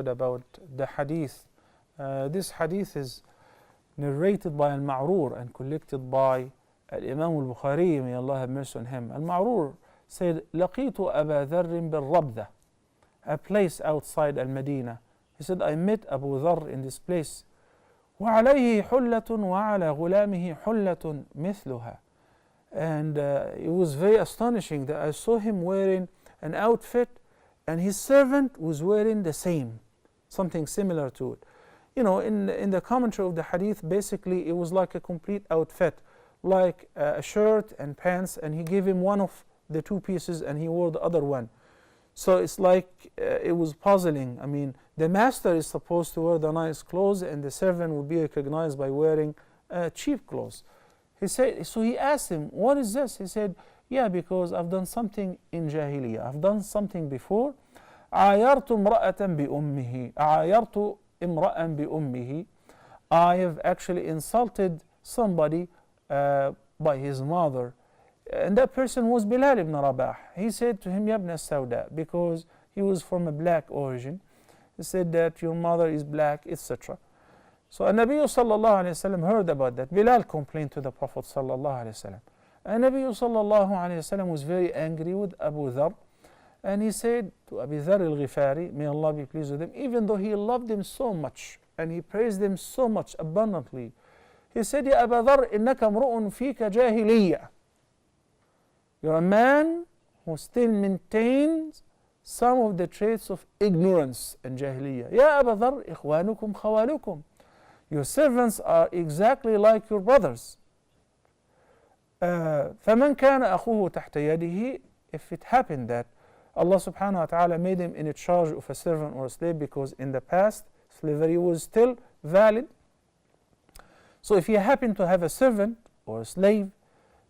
about the hadith. This hadith is narrated by Al-Ma'rur and collected by Al-Imam Al-Bukhari, may Allah have mercy on him. Al-Ma'rur said, لَقِيتُ أَبَا ذَرٍ بِالرَّبْدَةِ, a place outside Al-Madinah. He said, I met Abu Dharr in this place. وَعَلَيْهِ حُلَّةٌ وَعَلَى غُلَامِهِ حُلَّةٌ مِثْلُهَا. And it was very astonishing that I saw him wearing an outfit and his servant was wearing the same, something similar to it. You know, in the commentary of the hadith, basically it was like a complete outfit, like a shirt and pants, and he gave him one of the two pieces and he wore the other one. So it's like it was puzzling. I mean, the master is supposed to wear the nice clothes and the servant will be recognized by wearing cheap clothes. He said, so he asked him, what is this? He said, yeah, because I've done something in Jahiliyyah. I've done something before. عايرت امرأة بأمه. عايرت امرأة بأمه. I have actually insulted somebody by his mother. And that person was Bilal ibn Rabah. He said to him, Ya ibn Sawda, because he was from a black origin. He said that your mother is black, etc. So Nabi sallallahu alayhi wa sallam heard about that. Bilal complained to the Prophet sallallahu alayhi wa sallam. And Nabi sallallahu alayhi wa sallam was very angry with Abu Dharr. And he said to Abu Dharr al-Ghifari, may Allah be pleased with him, even though he loved him so much and he praised him so much abundantly, he said, Ya Abu Dharr, innaka mru'un fika jahiliyyah. You're a man who still maintains some of the traits of ignorance and jahiliyyah. Ya Abu Dharr, ikhwanukum khawalukum. Your servants are exactly like your brothers. فَمَنْ كَانَ أَخُوهُ تَحْتَ يَدِهِ. If it happened that Allah subhanahu wa ta'ala made him in charge of a servant or a slave, because in the past slavery was still valid. So if he happened to have a servant or a slave,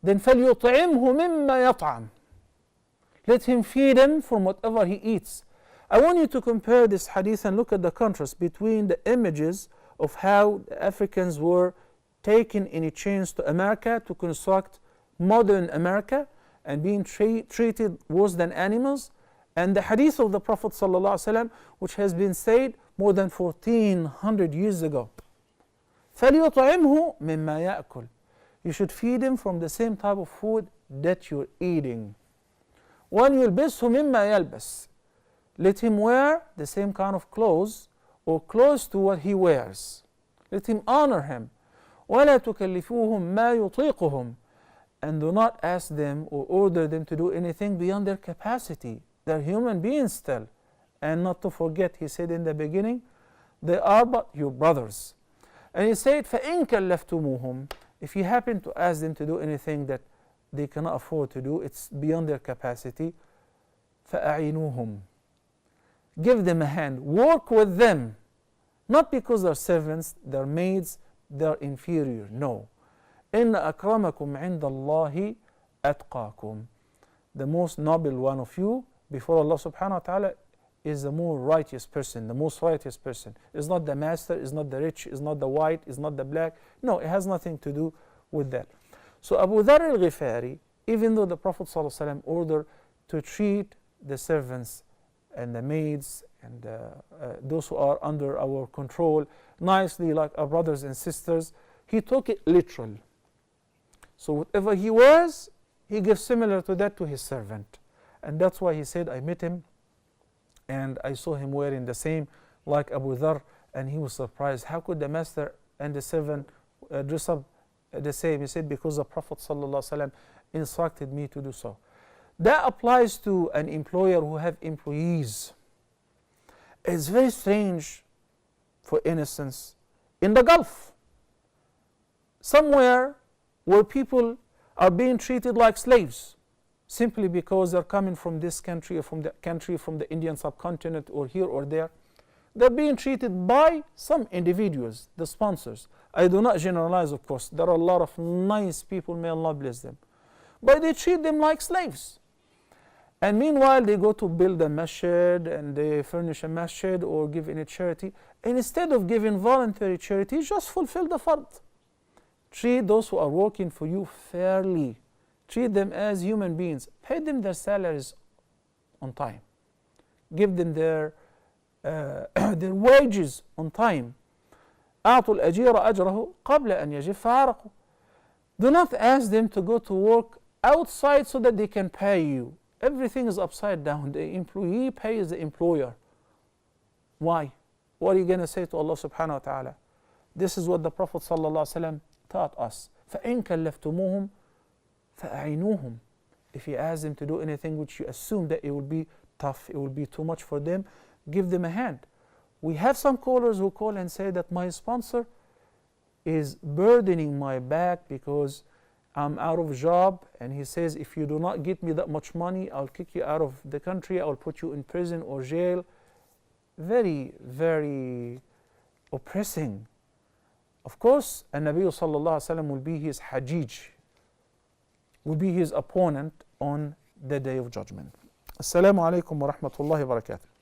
then فَلْيُطْعِمْهُ مِمَّا يَطْعَمْ. Let him feed him from whatever he eats. I want you to compare this hadith and look at the contrast between the images of how the Africans were taken in chains to America to construct modern America and being treated worse than animals, and the hadith of the Prophet ﷺ, which has been said more than 1400 years ago. فَلْيُطْعِمْهُ مِمَّا يَأْكُلُ. You should feed him from the same type of food that you're eating. وَلْيُلْبِسْهُ مِمَّا يَلْبَسْ. Let him wear the same kind of clothes or close to what he wears. Let him honor him. وَلَا تُكَلِّفُوهُمْ مَا يُطِيقُهُمْ. And do not ask them or order them to do anything beyond their capacity. They're human beings still. And not to forget, he said in the beginning, they are but your brothers. And he said, فَإِن كَلَّفْتُمُوهُمْ. If you happen to ask them to do anything that they cannot afford to do, it's beyond their capacity, فَأَعِنُوهُمْ. Give them a hand, work with them. Not because they're servants, they're maids, they're inferior. No. إِنَّ أَكْرَمَكُمْ عِنْدَ اللَّهِ أَتْقَاكُمْ. The most noble one of you before Allah subhanahu wa ta'ala is the more righteous person, the most righteous person. It's not the master, it's not the rich, it's not the white, it's not the black. No, it has nothing to do with that. So Abu Dharr al-Ghifari, even though the Prophet ﷺ ordered to treat the servants and the maids and those who are under our control nicely like our brothers and sisters, he took it literal. So whatever he wears, he gives similar to that to his servant. And that's why he said, I met him and I saw him wearing the same like Abu Dharr, and he was surprised. How could the master and the servant dress up the same? He said, because the Prophet ﷺ instructed me to do so. That applies to an employer who have employees. It's very strange, for instance, in the Gulf, somewhere where people are being treated like slaves simply because they're coming from this country or from that country, from the Indian subcontinent or here or there. They're being treated by some individuals, the sponsors. I do not generalize, of course. There are a lot of nice people, may Allah bless them. But they treat them like slaves. And meanwhile, they go to build a masjid and they furnish a masjid or give any charity. And instead of giving voluntary charity, just fulfill the fard. Treat those who are working for you fairly. Treat them as human beings. Pay them their salaries on time. Give them their their wages on time. أعطوا الأجير أجره قبل أن يجف عرقه. Do not ask them to go to work outside so that they can pay you. Everything is upside down. The employee pays the employer. Why? What are you going to say to Allah subhanahu wa ta'ala? This is what the Prophet sallallahu alaihi wasallam taught us. فَإِن كَلَّفْتُمُوهُمْ فَأَعِنُوهُمْ. If you ask them to do anything which you assume that it will be tough, it will be too much for them, give them a hand. We have some callers who call and say that my sponsor is burdening my back because I'm out of job, and he says if you do not get me that much money, I'll kick you out of the country, I'll put you in prison or jail. Very, very oppressing. Of course, An-Nabi sallallahu alaihi wasallam will be his hajij, will be his opponent on the Day of Judgment. Assalamu alaikum wa rahmatullahi wa barakatuh.